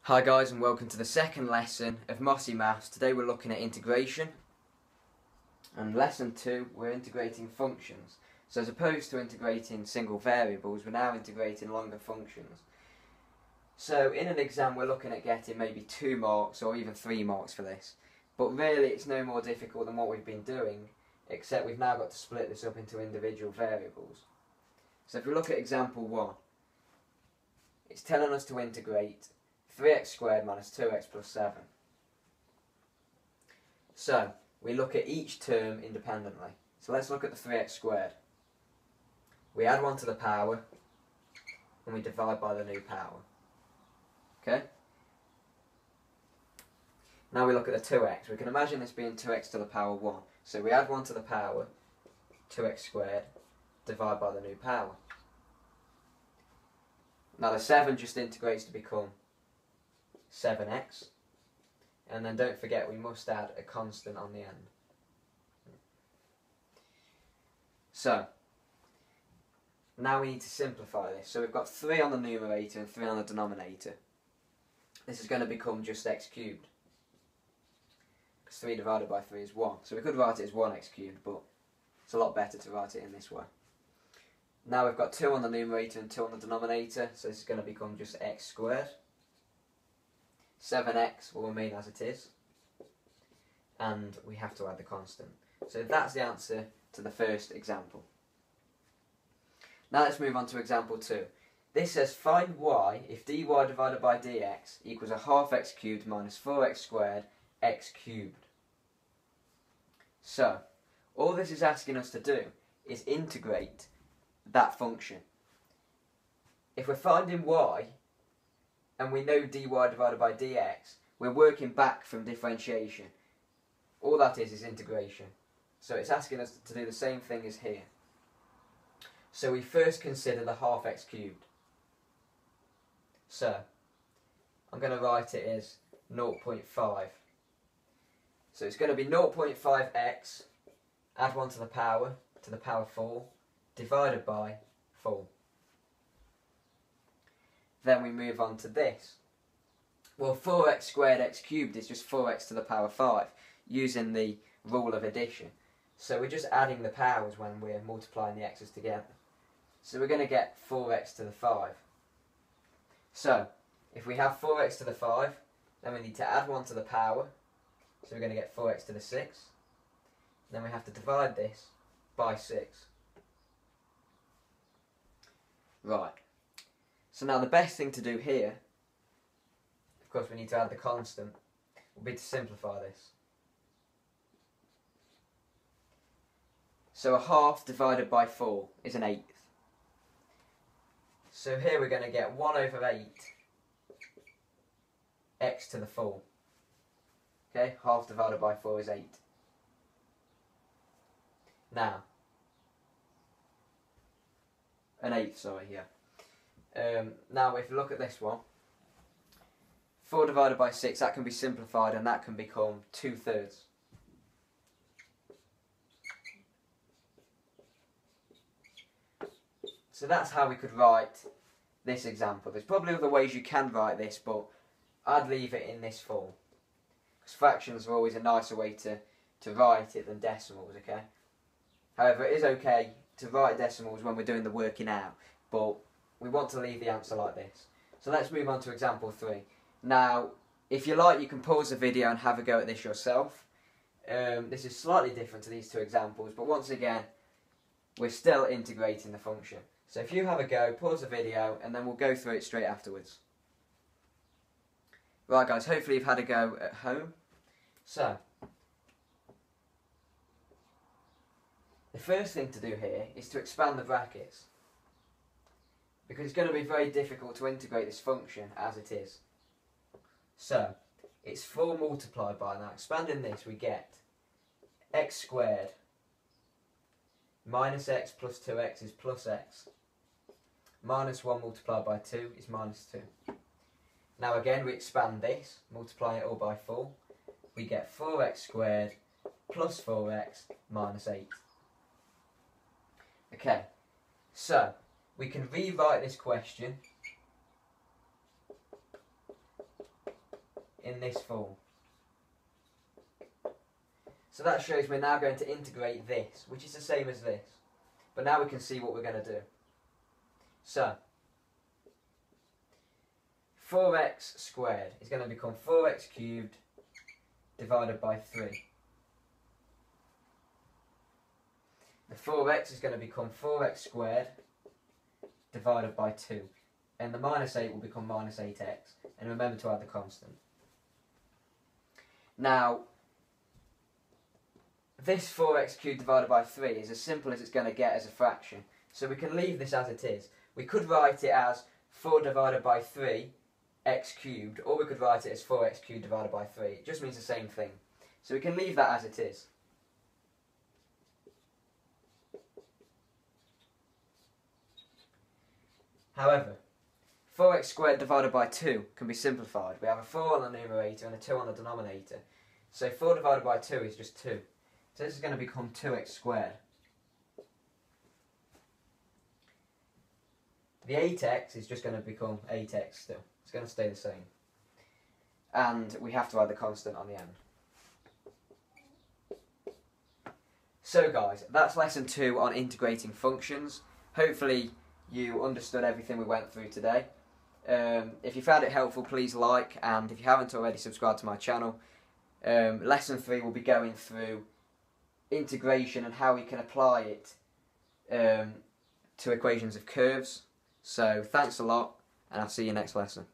Hi guys, and welcome to the second lesson of Mossy Maths. Today we're looking at integration, and lesson 2 we're integrating functions. So as opposed to integrating single variables, we're now integrating longer functions. So in an exam we're looking at getting maybe 2 marks or even 3 marks for this, but really it's no more difficult than what we've been doing, except we've now got to split this up into individual variables. So if we look at example 1, it's telling us to integrate 3x squared minus 2x plus 7. So, we look at each term independently. So let's look at the 3x squared. We add 1 to the power, and we divide by the new power. Okay? Now we look at the 2x. We can imagine this being 2x to the power 1. So we add 1 to the power, 2x squared, divide by the new power. Now the 7 just integrates to become 7x, and then don't forget we must add a constant on the end. So now we need to simplify this. So we've got 3 on the numerator and 3 on the denominator. This is going to become just x cubed, because 3 divided by 3 is 1. So we could write it as 1x cubed, but it's a lot better to write it in this way. Now we've got 2 on the numerator and 2 on the denominator, so this is going to become just x squared. 7x will remain as it is, and we have to add the constant. So that's the answer to the first example. Now let's move on to example 2. This says find y if dy divided by dx equals a half x cubed minus 4x squared x cubed. So all this is asking us to do is integrate that function. If we're finding y, and we know dy divided by dx, we're working back from differentiation. All that is integration. So it's asking us to do the same thing as here. So we first consider the half x cubed. So I'm going to write it as 0.5. So it's going to be 0.5x, add 1 to the power 4, divided by 4. Then we move on to this. Well, 4x squared x cubed is just 4x to the power 5, using the rule of addition. So we're just adding the powers when we're multiplying the x's together. So we're going to get 4x to the 5. So, if we have 4x to the 5, then we need to add 1 to the power. So we're going to get 4x to the 6. Then we have to divide this by 6. Right. So now the best thing to do here, of course we need to add the constant, will be to simplify this. So a half divided by 4 is an eighth. So here we're going to get 1 over 8 x to the 4. Okay, half divided by 4 is 8. Now, an eighth, sorry, yeah. Now if you look at this one, 4 divided by 6, that can be simplified and that can become 2/3. So that's how we could write this example. There's probably other ways you can write this, but I'd leave it in this form, because fractions are always a nicer way to write it than decimals, okay? However, it is okay to write decimals when we're doing the working out, but we want to leave the answer like this. So let's move on to example 3. Now, if you like, you can pause the video and have a go at this yourself. This is slightly different to these 2 examples, but once again, we're still integrating the function. So if you have a go, pause the video, and then we'll go through it straight afterwards. Right guys, hopefully you've had a go at home. So, the first thing to do here is to expand the brackets, because it's going to be very difficult to integrate this function as it is. So, it's 4 multiplied by, now expanding this we get x squared minus x plus 2x is plus x, minus 1 multiplied by 2 is minus 2. Now again we expand this, multiply it all by 4, we get 4x squared plus 4x minus 8. Okay, so we can rewrite this question in this form. So that shows we're now going to integrate this, which is the same as this. But now we can see what we're going to do. So, 4x squared is going to become 4x cubed divided by 3. The 4x is going to become 4x squared divided by 2. And the minus 8 will become minus 8x. And remember to add the constant. Now, this 4x cubed divided by 3 is as simple as it's going to get as a fraction. So we can leave this as it is. We could write it as 4 divided by 3 x cubed, or we could write it as 4x cubed divided by 3. It just means the same thing. So we can leave that as it is. However, 4x squared divided by 2 can be simplified. We have a 4 on the numerator and a 2 on the denominator. So 4 divided by 2 is just 2. So this is going to become 2x squared. The 8x is just going to become 8x still. It's going to stay the same. And we have to add the constant on the end. So guys, that's lesson 2 on integrating functions. Hopefully you understood everything we went through today. If you found it helpful, please like, and if you haven't already, subscribe to my channel. Lesson 3 will be going through integration and how we can apply it to equations of curves. So thanks a lot, and I'll see you next lesson.